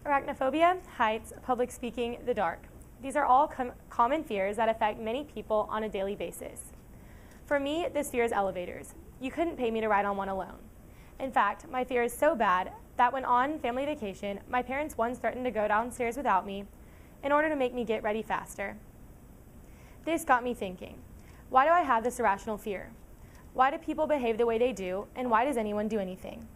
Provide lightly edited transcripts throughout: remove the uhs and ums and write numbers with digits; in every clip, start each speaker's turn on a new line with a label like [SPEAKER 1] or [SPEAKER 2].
[SPEAKER 1] Arachnophobia, heights, public speaking, the dark. These are all common fears that affect many people on a daily basis. For me, this fear is elevators. You couldn't pay me to ride on one alone. In fact, my fear is so bad that when on family vacation, my parents once threatened to go downstairs without me in order to make me get ready faster. This got me thinking, why do I have this irrational fear? Why do people behave the way they do, and why does anyone do anything?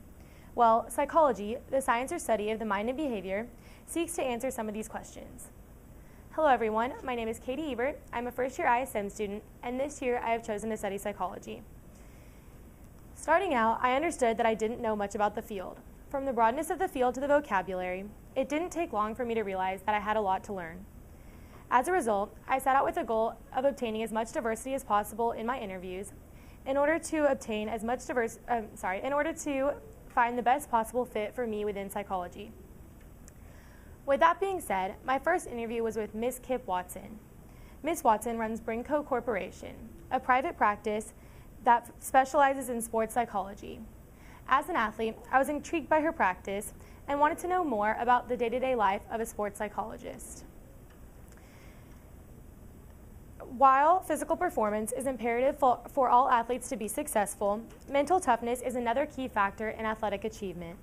[SPEAKER 1] Well, psychology, the science or study of the mind and behavior, seeks to answer some of these questions. Hello everyone, my name is Katie Ebert. I'm a first-year ISM student, and this year I have chosen to study psychology. Starting out, I understood that I didn't know much about the field. From the broadness of the field to the vocabulary, it didn't take long for me to realize that I had a lot to learn. As a result, I set out with the goal of obtaining as much diversity as possible in my interviews in order to find the best possible fit for me within psychology. With that being said, my first interview was with Miss Kip Watson. Miss Watson runs Brinco Corporation, a private practice that specializes in sports psychology. As an athlete, I was intrigued by her practice and wanted to know more about the day-to-day life of a sports psychologist. While physical performance is imperative for all athletes to be successful, mental toughness is another key factor in athletic achievement.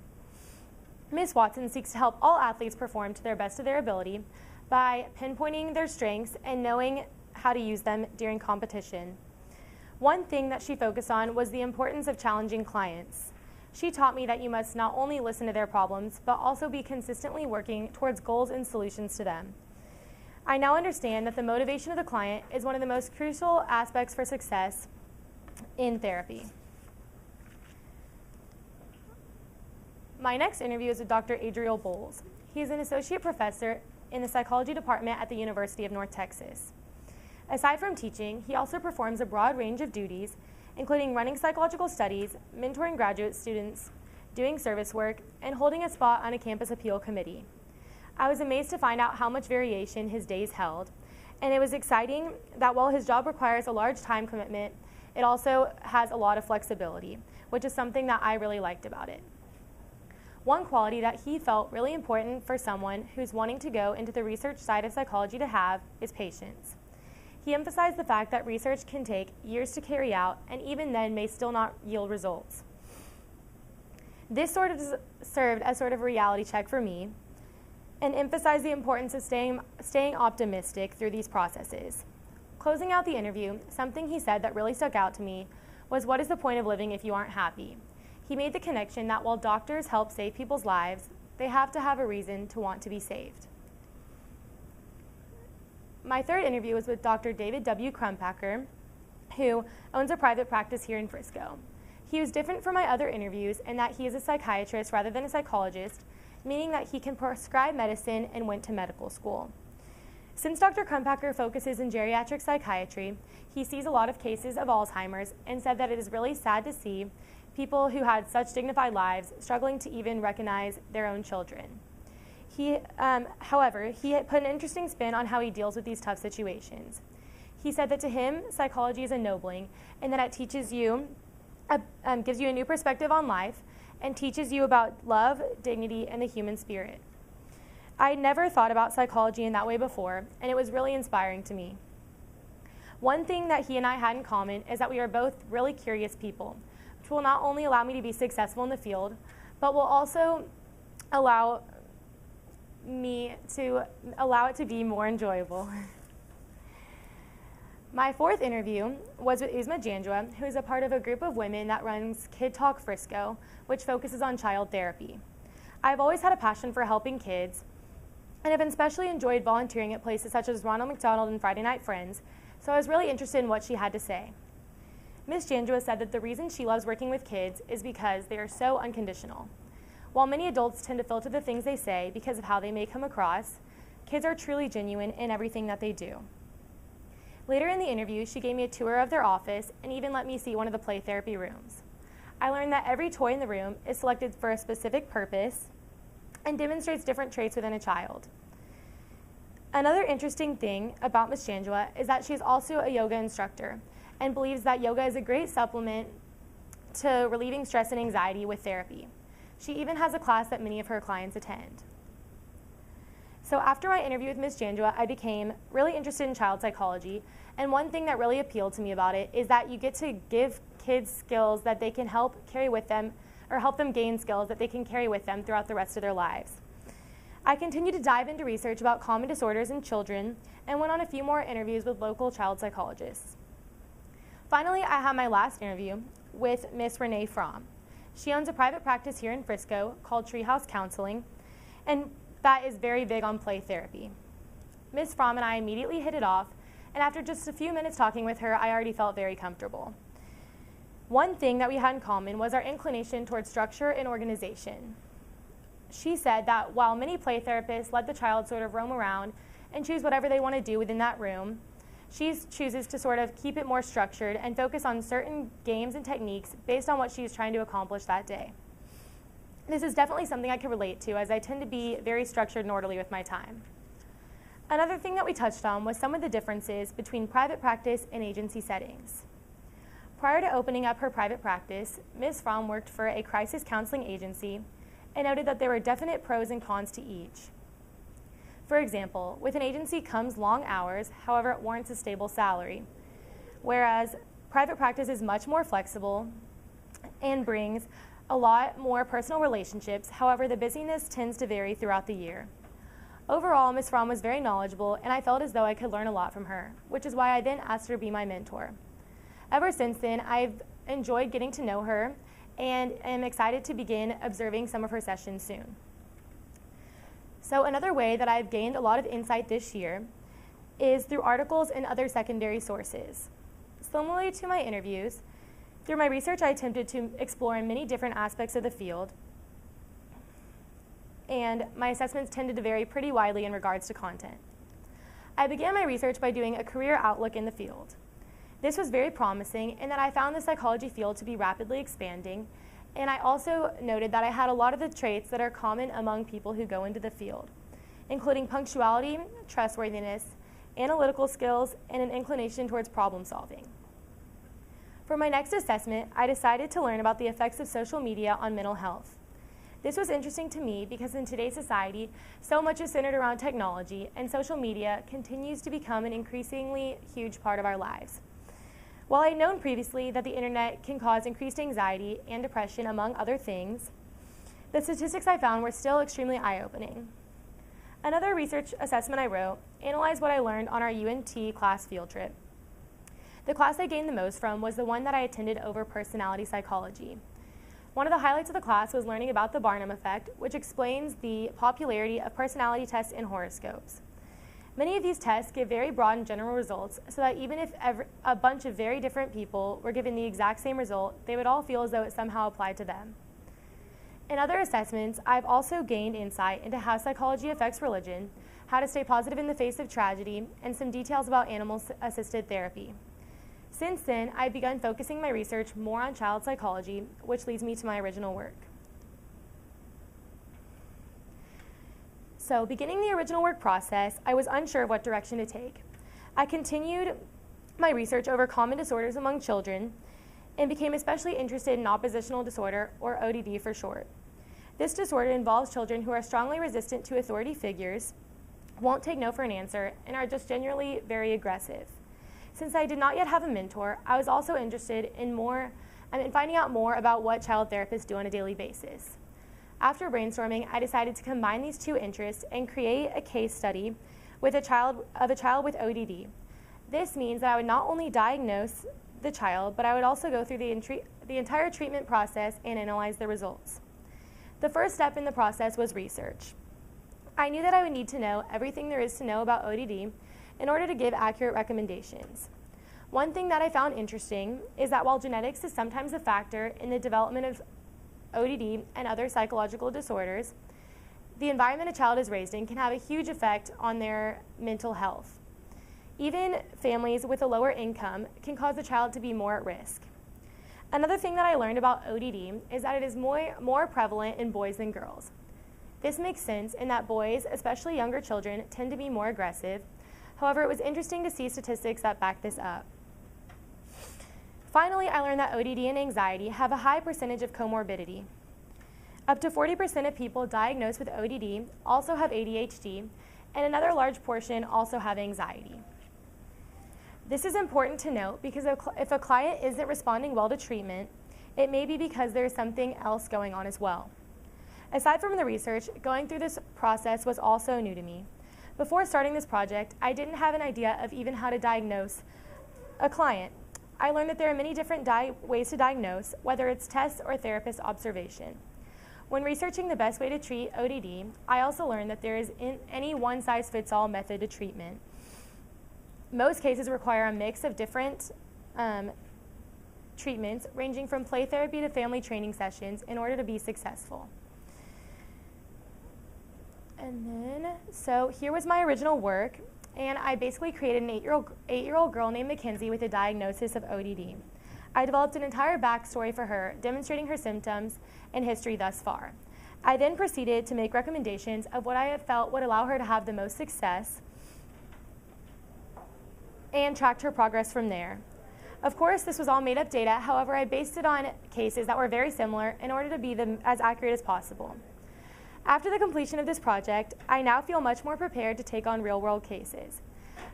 [SPEAKER 1] Ms. Watson seeks to help all athletes perform to their best of their ability by pinpointing their strengths and knowing how to use them during competition. One thing that she focused on was the importance of challenging clients. She taught me that you must not only listen to their problems, but also be consistently working towards goals and solutions to them. I now understand that the motivation of the client is one of the most crucial aspects for success in therapy. My next interview is with Dr. Adriel Bowles. He is an associate professor in the psychology department at the University of North Texas. Aside from teaching, he also performs a broad range of duties, including running psychological studies, mentoring graduate students, doing service work, and holding a spot on a campus appeal committee. I was amazed to find out how much variation his days held, and it was exciting that while his job requires a large time commitment, it also has a lot of flexibility, which is something that I really liked about it. One quality that he felt really important for someone who's wanting to go into the research side of psychology to have is patience. He emphasized the fact that research can take years to carry out, and even then may still not yield results. This served as sort of a reality check for me, and emphasized the importance of staying optimistic through these processes. Closing out the interview, something he said that really stuck out to me was, what is the point of living if you aren't happy? He made the connection that while doctors help save people's lives, they have to have a reason to want to be saved. My third interview was with Dr. David W. Crumpacker, who owns a private practice here in Frisco. He was different from my other interviews in that he is a psychiatrist rather than a psychologist, meaning that he can prescribe medicine and went to medical school. Since Dr. Crumpacker focuses in geriatric psychiatry, he sees a lot of cases of Alzheimer's and said that it is really sad to see people who had such dignified lives struggling to even recognize their own children. However, he put an interesting spin on how he deals with these tough situations. He said that to him, psychology is ennobling and that it teaches you, gives you a new perspective on life, and teaches you about love, dignity, and the human spirit. I had never thought about psychology in that way before, and it was really inspiring to me. One thing that he and I had in common is that we are both really curious people, which will not only allow me to be successful in the field, but will also allow it to be more enjoyable. My fourth interview was with Uzma Jandra, who is a part of a group of women that runs Kid Talk Frisco, which focuses on child therapy. I've always had a passion for helping kids, and have especially enjoyed volunteering at places such as Ronald McDonald and Friday Night Friends, so I was really interested in what she had to say. Ms. Jandra said that the reason she loves working with kids is because they are so unconditional. While many adults tend to filter the things they say because of how they may come across, kids are truly genuine in everything that they do. Later in the interview, she gave me a tour of their office and even let me see one of the play therapy rooms. I learned that every toy in the room is selected for a specific purpose and demonstrates different traits within a child. Another interesting thing about Ms. Jandra is that she is also a yoga instructor and believes that yoga is a great supplement to relieving stress and anxiety with therapy. She even has a class that many of her clients attend. So after my interview with Ms. Jandua, I became really interested in child psychology, and one thing that really appealed to me about it is that you get to give kids skills that they can help carry with them, or help them gain skills that they can carry with them throughout the rest of their lives. I continued to dive into research about common disorders in children and went on a few more interviews with local child psychologists. Finally, I had my last interview with Ms. Renee Fromm. She owns a private practice here in Frisco called Treehouse Counseling, and that is very big on play therapy. Ms. Fromm and I immediately hit it off, and after just a few minutes talking with her, I already felt very comfortable. One thing that we had in common was our inclination towards structure and organization. She said that while many play therapists let the child sort of roam around and choose whatever they want to do within that room, she chooses to sort of keep it more structured and focus on certain games and techniques based on what she's trying to accomplish that day. This is definitely something I can relate to, as I tend to be very structured and orderly with my time. Another thing that we touched on was some of the differences between private practice and agency settings. Prior to opening up her private practice, Ms. Fromm worked for a crisis counseling agency and noted that there were definite pros and cons to each. For example, with an agency comes long hours, however it warrants a stable salary, whereas private practice is much more flexible and brings a lot more personal relationships, however the busyness tends to vary throughout the year. Overall, Ms. Fromm was very knowledgeable, and I felt as though I could learn a lot from her, which is why I then asked her to be my mentor. Ever since then, I've enjoyed getting to know her and am excited to begin observing some of her sessions soon. So another way that I've gained a lot of insight this year is through articles and other secondary sources. Similarly to my interviews, through my research I attempted to explore many different aspects of the field, and my assessments tended to vary pretty widely in regards to content. I began my research by doing a career outlook in the field. This was very promising in that I found the psychology field to be rapidly expanding, and I also noted that I had a lot of the traits that are common among people who go into the field, including punctuality, trustworthiness, analytical skills, and an inclination towards problem solving. For my next assessment, I decided to learn about the effects of social media on mental health. This was interesting to me because in today's society, so much is centered around technology, and social media continues to become an increasingly huge part of our lives. While I had known previously that the internet can cause increased anxiety and depression, among other things, the statistics I found were still extremely eye-opening. Another research assessment I wrote analyzed what I learned on our UNT class field trip. The class I gained the most from was the one that I attended over personality psychology. One of the highlights of the class was learning about the Barnum effect, which explains the popularity of personality tests and horoscopes. Many of these tests give very broad and general results, so that even if a bunch of very different people were given the exact same result, they would all feel as though it somehow applied to them. In other assessments, I've also gained insight into how psychology affects religion, how to stay positive in the face of tragedy, and some details about animal-assisted therapy. Since then, I've begun focusing my research more on child psychology, which leads me to my original work. So, beginning the original work process, I was unsure of what direction to take. I continued my research over common disorders among children and became especially interested in oppositional disorder, or ODD for short. This disorder involves children who are strongly resistant to authority figures, won't take no for an answer, and are just generally very aggressive. Since I did not yet have a mentor, I was also interested in finding out more about what child therapists do on a daily basis. After brainstorming, I decided to combine these two interests and create a case study with a child with ODD. This means that I would not only diagnose the child, but I would also go through the entire treatment process and analyze the results. The first step in the process was research. I knew that I would need to know everything there is to know about ODD in order to give accurate recommendations. One thing that I found interesting is that while genetics is sometimes a factor in the development of ODD and other psychological disorders, the environment a child is raised in can have a huge effect on their mental health. Even families with a lower income can cause the child to be more at risk. Another thing that I learned about ODD is that it is more prevalent in boys than girls. This makes sense in that boys, especially younger children, tend to be more aggressive. However, it was interesting to see statistics that back this up. Finally, I learned that ODD and anxiety have a high percentage of comorbidity. Up to 40% of people diagnosed with ODD also have ADHD, and another large portion also have anxiety. This is important to note because if a client isn't responding well to treatment, it may be because there is something else going on as well. Aside from the research, going through this process was also new to me. Before starting this project, I didn't have an idea of even how to diagnose a client. I learned that there are many different ways to diagnose, whether it's tests or therapist observation. When researching the best way to treat ODD, I also learned that there isn't any one-size-fits-all method to treatment. Most cases require a mix of different treatments, ranging from play therapy to family training sessions, in order to be successful. And then, so here was my original work, and I basically created an eight-year-old girl named Mackenzie with a diagnosis of ODD. I developed an entire backstory for her, demonstrating her symptoms and history thus far. I then proceeded to make recommendations of what I have felt would allow her to have the most success and tracked her progress from there. Of course, this was all made-up data. However, I based it on cases that were very similar in order to be as accurate as possible. After the completion of this project, I now feel much more prepared to take on real-world cases.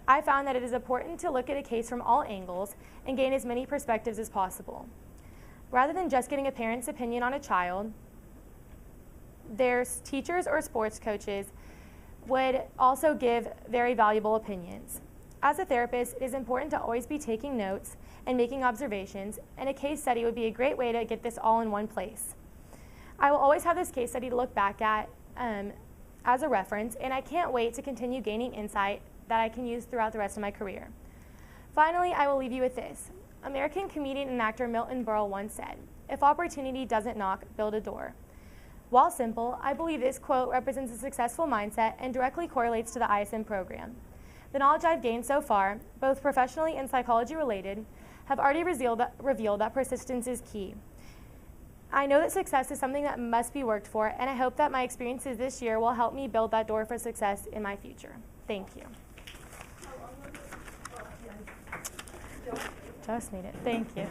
[SPEAKER 1] I found that it is important to look at a case from all angles and gain as many perspectives as possible. Rather than just getting a parent's opinion on a child, their teachers or sports coaches would also give very valuable opinions. As a therapist, it is important to always be taking notes and making observations, and a case study would be a great way to get this all in one place. I will always have this case study to look back at as a reference, and I can't wait to continue gaining insight that I can use throughout the rest of my career. Finally, I will leave you with this. American comedian and actor Milton Berle once said, "If opportunity doesn't knock, build a door." While simple, I believe this quote represents a successful mindset and directly correlates to the ISM program. The knowledge I've gained so far, both professionally and psychology related, have already revealed that persistence is key. I know that success is something that must be worked for, and I hope that my experiences this year will help me build that door for success in my future. Thank you. Just made it. Thank you.